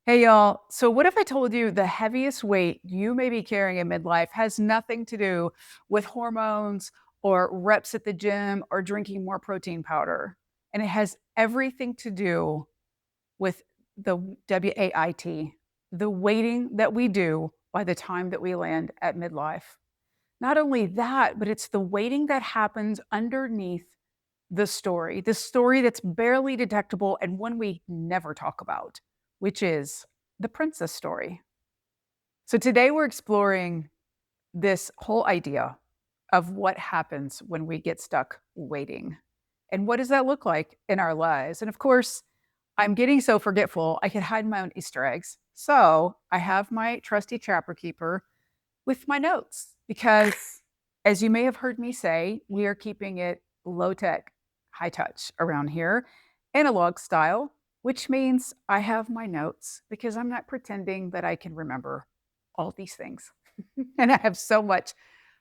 Hey y'all. So, what if I told you the heaviest weight you may be carrying in midlife has nothing to do with hormones or reps at the gym or drinking more protein powder? And it has everything to do with the WAIT, the waiting that we do by the time that we land at midlife. Not only that, but it's the waiting that happens underneath the story that's barely detectable and one we never talk about, which is the princess story. So today we're exploring this whole idea of what happens when we get stuck waiting. And what does that look like in our lives? And of course, I'm getting so forgetful, I could hide my own Easter eggs. So I have my trusty chapter keeper with my notes because, as you may have heard me say, we are keeping it low tech, high touch around here, analog style, which means I have my notes because I'm not pretending that I can remember all these things. And I have so much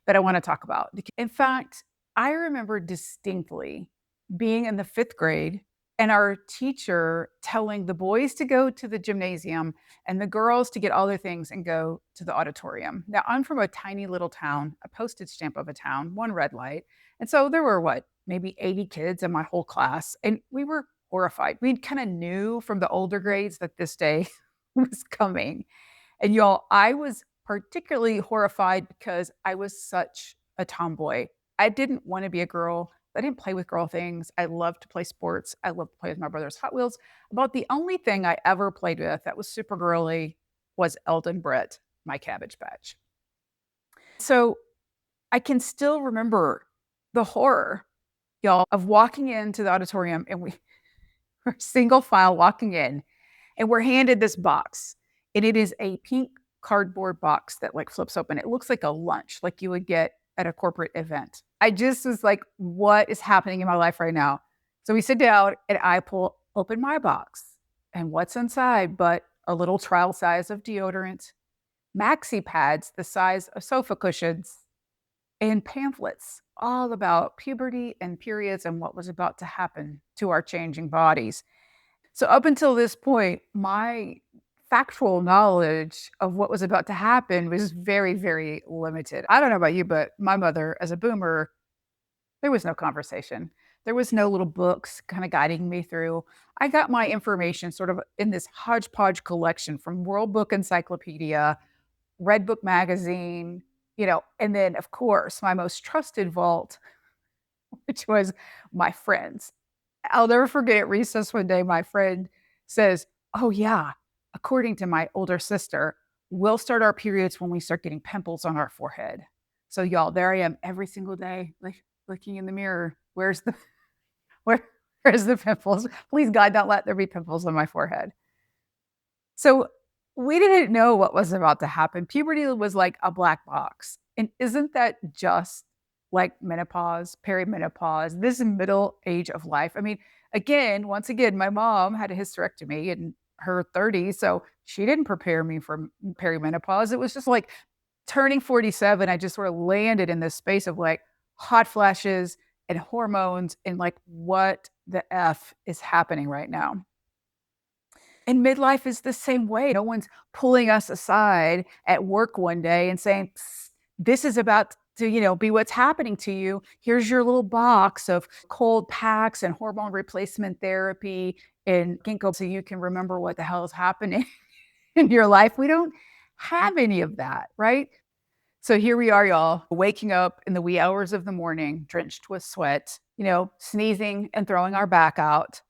that I want to talk about. In fact, I remember distinctly being in the fifth grade and our teacher telling the boys to go to the gymnasium and the girls to get all their things and go to the auditorium. Now, I'm from a tiny little town, a postage stamp of a town, one red light. And so there were what, maybe 80 kids in my whole class. And we were horrified. We kind of knew from the older grades that this day was coming. And y'all, I was particularly horrified because I was such a tomboy. I didn't want to be a girl. I didn't play with girl things. I loved to play sports. I loved to play with my brother's Hot Wheels. About the only thing I ever played with that was super girly was Eldon Brett, my Cabbage Patch. So I can still remember the horror, y'all, of walking into the auditorium and we were single file walking in and we're handed this box and it is a pink cardboard box that like flips open. It looks like a lunch, like you would get at a corporate event. I just was like, what is happening in my life right now? So we sit down and I pull open my box and what's inside but a little trial size of deodorant, maxi pads the size of sofa cushions, and pamphlets all about puberty and periods and what was about to happen to our changing bodies. So up until this point, my factual knowledge of what was about to happen was very, very limited. I don't know about you, but my mother, as a boomer, there was no conversation. There was no little books kind of guiding me through. I got my information sort of in this hodgepodge collection from World Book Encyclopedia, Red Book Magazine, and then, of course, my most trusted vault, which was my friends. I'll never forget at recess one day, my friend says, "Oh, yeah, according to my older sister, we'll start our periods when we start getting pimples on our forehead." So, y'all, there I am every single day, like looking in the mirror. Where, where's the pimples? Please, God, don't let there be pimples on my forehead. So, we didn't know what was about to happen. Puberty was like a black box. And isn't that just like menopause, perimenopause, this middle age of life? I mean, again, once again, my mom had a hysterectomy in her 30s, so she didn't prepare me for perimenopause. It was just like turning 47, I just sort of landed in this space of like hot flashes and hormones and like what the F is happening right now. And midlife is the same way. No one's pulling us aside at work one day and saying, "Psst, this is about to, be what's happening to you. Here's your little box of cold packs and hormone replacement therapy and ginkgo so you can remember what the hell is happening in your life." We don't have any of that, right? So here we are, y'all, waking up in the wee hours of the morning, drenched with sweat, sneezing and throwing our back out.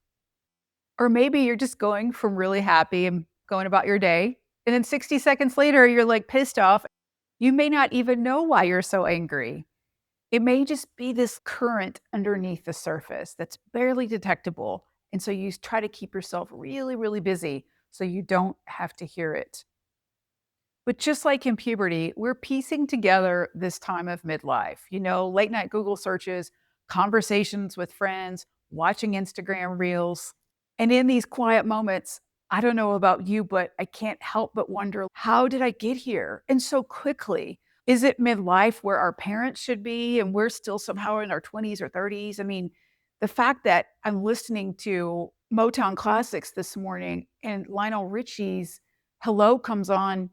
Or maybe you're just going from really happy and going about your day, and then 60 seconds later, you're, like, pissed off. You may not even know why you're so angry. It may just be this current underneath the surface that's barely detectable, and so you try to keep yourself really, really busy so you don't have to hear it. But just like in puberty, we're piecing together this time of midlife, late night Google searches, conversations with friends, watching Instagram reels. And in these quiet moments, I don't know about you, but I can't help but wonder, how did I get here? And so quickly. Is it midlife where our parents should be and we're still somehow in our 20s or 30s? I mean, the fact that I'm listening to Motown classics this morning and Lionel Richie's Hello comes on,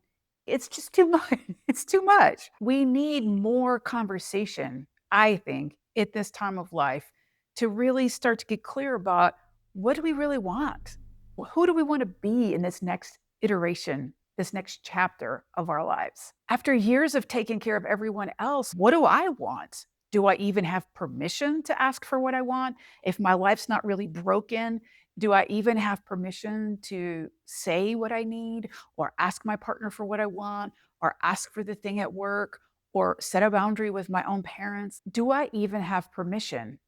it's just too much. It's too much. We need more conversation, I think, at this time of life to really start to get clear about what do we really want? Who do we want to be in this next iteration, this next chapter of our lives? After years of taking care of everyone else, what do I want? Do I even have permission to ask for what I want? If my life's not really broken, do I even have permission to say what I need or ask my partner for what I want or ask for the thing at work or set a boundary with my own parents? Do I even have permission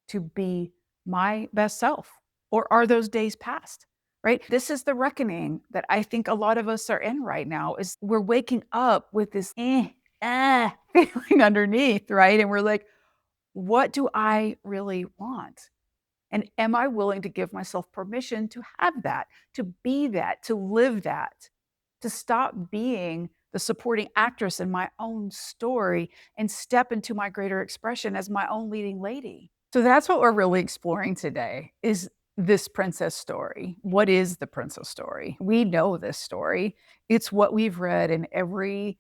to be my best self? Or are those days past? Right? This is the reckoning that I think a lot of us are in right now is we're waking up with this feeling underneath, right? And we're like, what do I really want? And am I willing to give myself permission to have that, to be that, to live that, to stop being the supporting actress in my own story and step into my greater expression as my own leading lady? So that's what we're really exploring today is this princess story. What is the princess story? We know this story. It's what we've read in every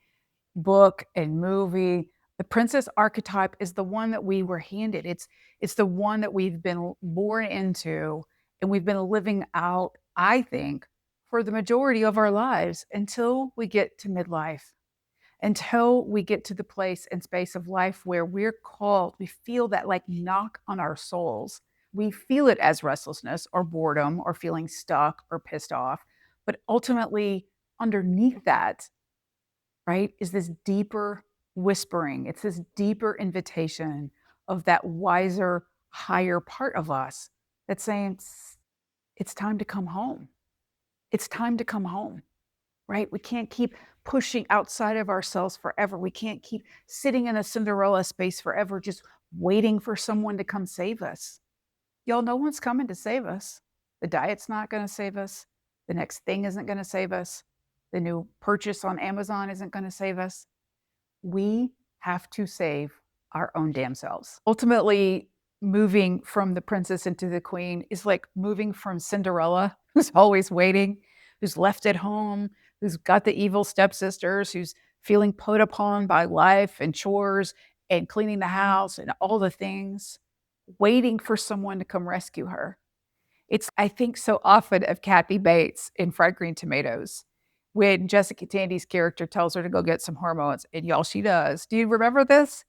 book and movie. The princess archetype is the one that we were handed. It's the one that we've been born into and we've been living out, I think, for the majority of our lives until we get to midlife, until we get to the place and space of life where we're called, we feel that like knock on our souls. We feel it as restlessness or boredom or feeling stuck or pissed off. But ultimately, underneath that, right, is this deeper whispering. It's this deeper invitation of that wiser, higher part of us that's saying, it's time to come home. It's time to come home, right? We can't keep pushing outside of ourselves forever. We can't keep sitting in a Cinderella space forever, just waiting for someone to come save us. Y'all, no one's coming to save us. The diet's not going to save us. The next thing isn't going to save us. The new purchase on Amazon isn't going to save us. We have to save our own damn selves. Ultimately, moving from the princess into the queen is like moving from Cinderella, who's always waiting, who's left at home, who's got the evil stepsisters, who's feeling put upon by life and chores and cleaning the house and all the things, waiting for someone to come rescue her. It's, I think, so often of Kathy Bates in Fried Green Tomatoes when Jessica Tandy's character tells her to go get some hormones, and y'all, she does. Do you remember this?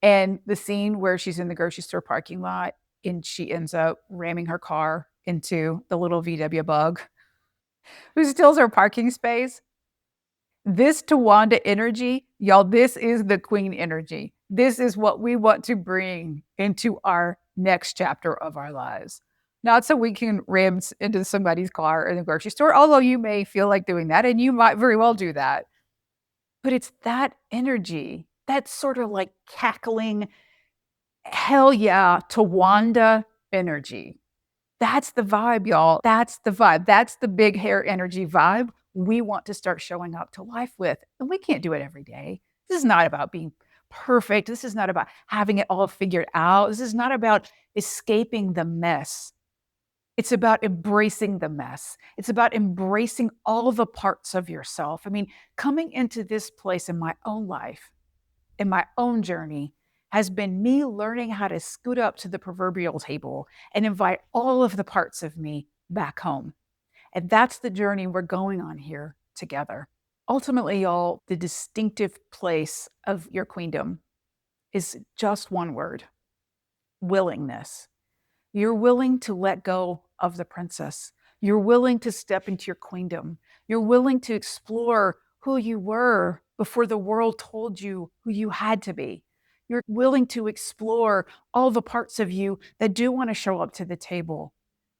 And the scene where she's in the grocery store parking lot and she ends up ramming her car into the little VW bug who steals her parking space. This Tawanda energy, y'all, this is the queen energy. This is what we want to bring into our next chapter of our lives. Not so we can ram into somebody's car in the grocery store, although you may feel like doing that, and you might very well do that. But it's that energy, that sort of like cackling, hell yeah, Tawanda energy. That's the vibe, y'all. That's the vibe. That's the big hair energy vibe we want to start showing up to life with. And we can't do it every day. This is not about being perfect. This is not about having it all figured out. This is not about escaping the mess. It's about embracing the mess. It's about embracing all the parts of yourself. I mean, coming into this place in my own life, in my own journey, has been me learning how to scoot up to the proverbial table and invite all of the parts of me back home. And that's the journey we're going on here together. Ultimately, y'all, the distinctive place of your queendom is just one word: willingness. You're willing to let go of the princess. You're willing to step into your queendom. You're willing to explore who you were before the world told you who you had to be. You're willing to explore all the parts of you that do want to show up to the table,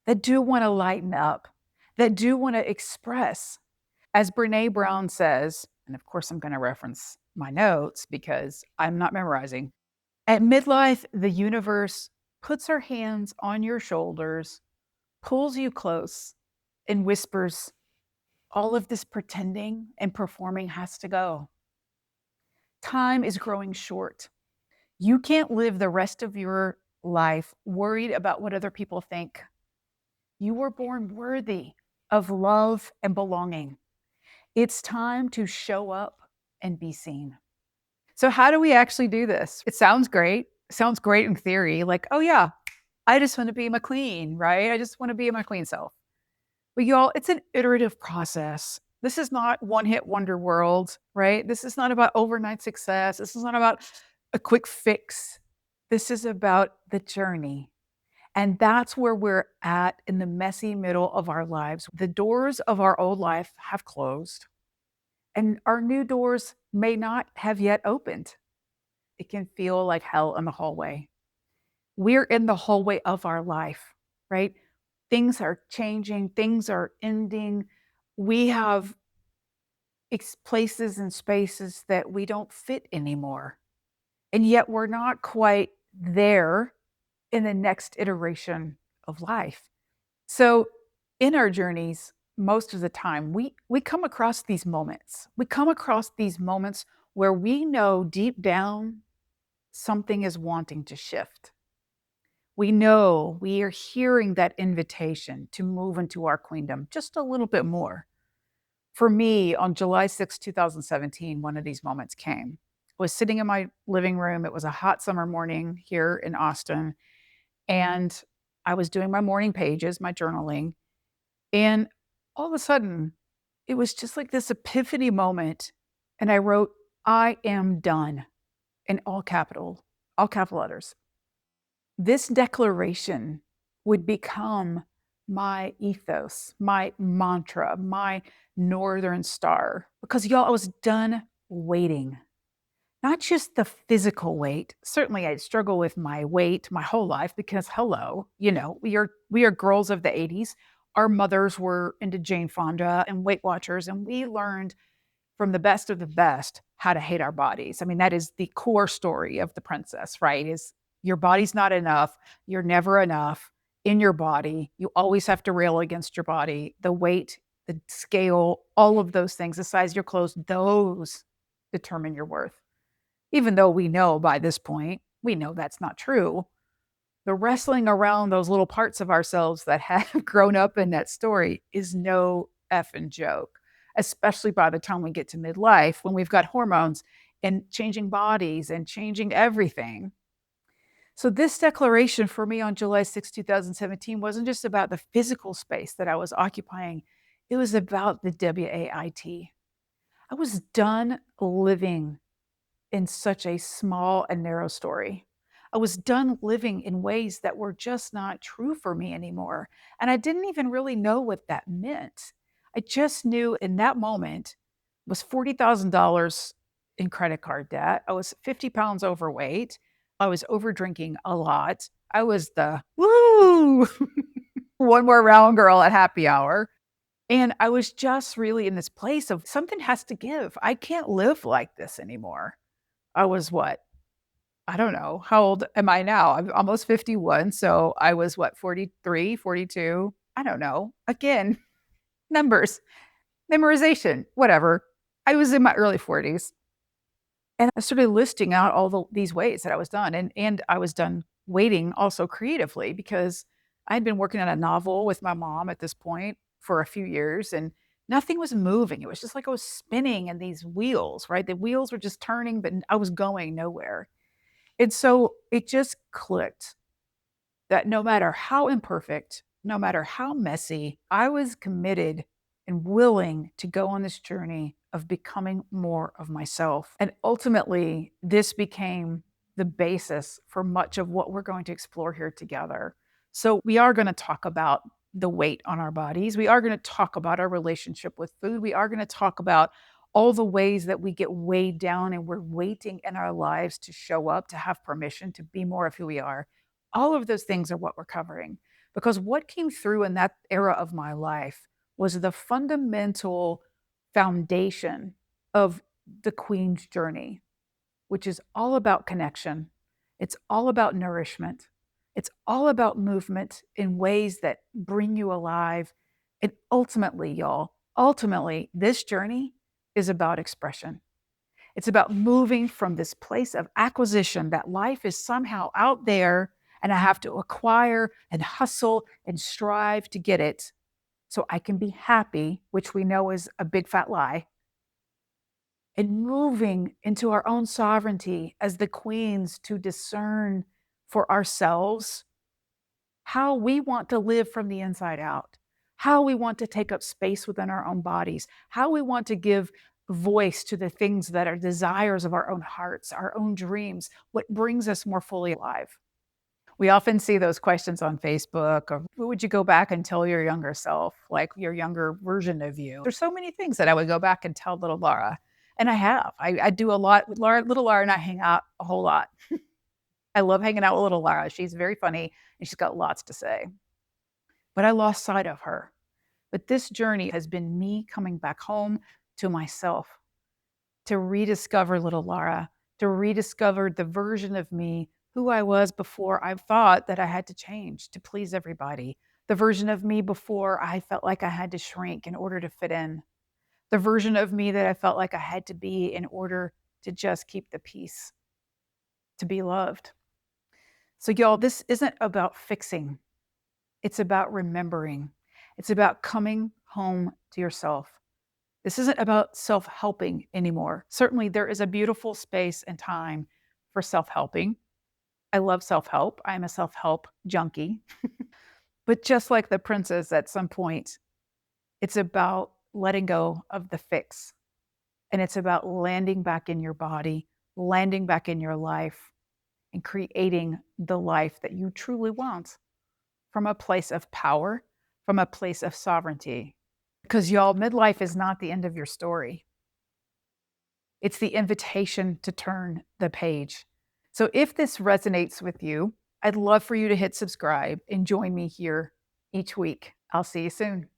that do want to lighten up, that do want to express. As Brene Brown says, and of course I'm going to reference my notes because I'm not memorizing. At midlife, the universe puts her hands on your shoulders, pulls you close, and whispers, all of this pretending and performing has to go. Time is growing short. You can't live the rest of your life worried about what other people think. You were born worthy of love and belonging. It's time to show up and be seen. So, how do we actually do this? It sounds great. It sounds great in theory, like, oh, yeah, I just want to be my clean, right? I just want to be my clean self. But y'all, it's an iterative process. This is not one hit wonder world, right? This is not about overnight success. This is not about a quick fix. This is about the journey. And that's where we're at in the messy middle of our lives. The doors of our old life have closed, and our new doors may not have yet opened. It can feel like hell in the hallway. We're in the hallway of our life, right? Things are changing, things are ending. We have places and spaces that we don't fit anymore. And yet we're not quite there in the next iteration of life. So, in our journeys, most of the time, we come across these moments. We come across these moments where we know deep down something is wanting to shift. We know we are hearing that invitation to move into our queendom just a little bit more. For me, on July 6th, 2017, one of these moments came. I was sitting in my living room. It was a hot summer morning here in Austin, and I was doing my morning pages, my journaling, and all of a sudden, it was just like this epiphany moment, and I wrote, "I am done," in all capital letters. This declaration would become my ethos, my mantra, my northern star, because y'all, I was done waiting. Not just the physical weight. Certainly, I struggle with my weight my whole life because, hello, we are girls of the '80s. Our mothers were into Jane Fonda and Weight Watchers, and we learned from the best of the best how to hate our bodies. I mean, that is the core story of the princess, right? Is your body's not enough. You're never enough in your body. You always have to rail against your body. The weight, the scale, all of those things, the size of your clothes, those determine your worth. Even though we know by this point, we know that's not true. The wrestling around those little parts of ourselves that have grown up in that story is no effing joke, especially by the time we get to midlife when we've got hormones and changing bodies and changing everything. So, this declaration for me on July 6th, 2017 wasn't just about the physical space that I was occupying, it was about the WAIT. I was done living in such a small and narrow story. I was done living in ways that were just not true for me anymore. And I didn't even really know what that meant. I just knew in that moment was $40,000 in credit card debt. I was 50 pounds overweight. I was over drinking a lot. I was the woo one more round girl at happy hour. And I was just really in this place of something has to give. I can't live like this anymore. I was what? I don't know. How old am I now? I'm almost 51. So I was what, 43, 42? I don't know. Again, numbers, memorization, whatever. I was in my early 40s. And I started listing out all these ways that I was done. And I was done waiting also creatively because I had been working on a novel with my mom at this point for a few years and nothing was moving. It was just like I was spinning in these wheels, right? The wheels were just turning, but I was going nowhere. And so it just clicked that no matter how imperfect, no matter how messy, I was committed and willing to go on this journey of becoming more of myself. And ultimately, this became the basis for much of what we're going to explore here together. So, we are going to talk about the weight on our bodies. We are going to talk about our relationship with food. We are going to talk about all the ways that we get weighed down and we're waiting in our lives to show up, to have permission to be more of who we are. All of those things are what we're covering because what came through in that era of my life was the fundamental foundation of the queen's journey, which is all about connection. It's all about nourishment. It's all about movement in ways that bring you alive. And ultimately, y'all, ultimately, this journey is about expression. It's about moving from this place of acquisition that life is somehow out there and I have to acquire and hustle and strive to get it so I can be happy, which we know is a big fat lie, and moving into our own sovereignty as the queens to discern for ourselves how we want to live from the inside out, how we want to take up space within our own bodies, how we want to give voice to the things that are desires of our own hearts, our own dreams, what brings us more fully alive. We often see those questions on Facebook of what would you go back and tell your younger self, like your younger version of you? There's so many things that I would go back and tell little Lara. And I have. I do a lot with Lara. Little Lara and I hang out a whole lot. I love hanging out with little Lara. She's very funny and she's got lots to say. But I lost sight of her. But this journey has been me coming back home to myself, to rediscover little Lara, to rediscover the version of me who I was before I thought that I had to change to please everybody, the version of me before I felt like I had to shrink in order to fit in, the version of me that I felt like I had to be in order to just keep the peace, to be loved. So, y'all, this isn't about fixing, it's about remembering. It's about coming home to yourself. This isn't about self-helping anymore. Certainly, there is a beautiful space and time for self-helping. I love self-help. I'm a self-help junkie. But just like the princess at some point, it's about letting go of the fix, and it's about landing back in your body, landing back in your life, and creating the life that you truly want from a place of power, from a place of sovereignty. Because y'all, midlife is not the end of your story. It's the invitation to turn the page. So if this resonates with you, I'd love for you to hit subscribe and join me here each week. I'll see you soon.